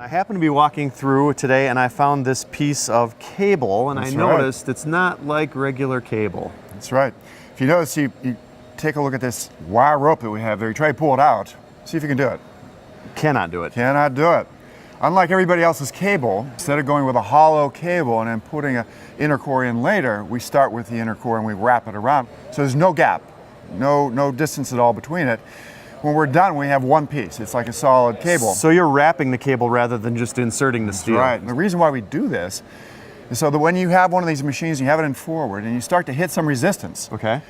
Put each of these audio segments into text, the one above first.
I happened to be walking through today and I found this piece of cable and I noticed it's not like regular cable. That's right. If you notice, you take a look at this wire rope that we have there. You try to pull it out. See if you can do it. Cannot do it. Cannot do it. Unlike everybody else's cable, instead of going with a hollow cable and then putting an inner core in later, we start with the inner core and we wrap it around. So there's no gap, no distance at all between it. When we're done, we have one piece. It's like a solid cable. So you're wrapping the cable rather than just inserting the steel. That's right. And the reason why we do this is so that when you have one of these machines, you have it in forward, and you start to hit some resistance. Okay.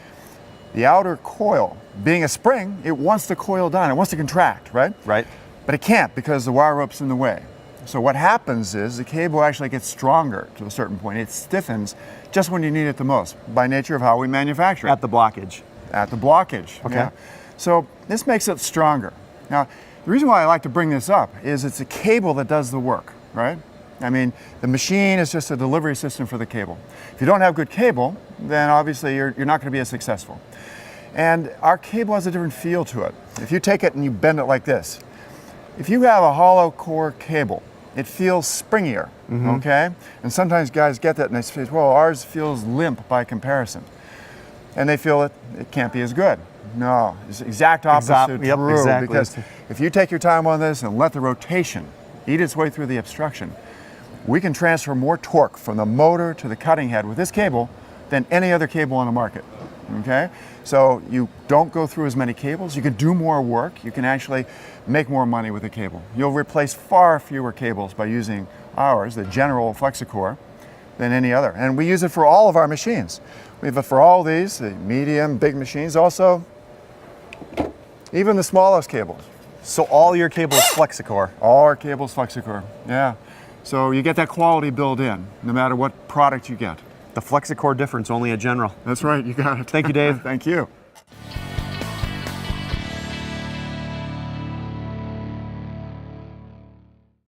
The outer coil, being a spring, it wants to coil down. It wants to contract, right? Right. But it can't because the wire rope's in the way. So what happens is the cable actually gets stronger to a certain point. It stiffens just when you need it the most, by nature of how we manufacture it. At the blockage. At the blockage. Okay. Yeah. So this makes it stronger. Now, the reason why I like to bring this up is it's a cable that does the work, right? I mean, the machine is just a delivery system for the cable. If you don't have good cable, then obviously you're not going to be as successful. And our cable has a different feel to it. If you take it and you bend it like this, if you have a hollow core cable, it feels springier, okay? And sometimes guys get that and they say, well, ours feels limp by comparison. And they feel it can't be as good. No, it's the exact opposite true. Exactly. Because if you take your time on this and let the rotation eat its way through the obstruction, we can transfer more torque from the motor to the cutting head with this cable than any other cable on the market, okay? So you don't go through as many cables, you can do more work, you can actually make more money with the cable. You'll replace far fewer cables by using ours, the general Flexicore, than any other. And we use it for all of our machines. We have it for all these, the medium, big machines, also even the smallest cables. So all your cable is Flexicore? All our cables Flexicore, yeah. So you get that quality built in, no matter what product you get. The Flexicore difference, only a general. That's right, you got it. Thank you, Dave. Thank you.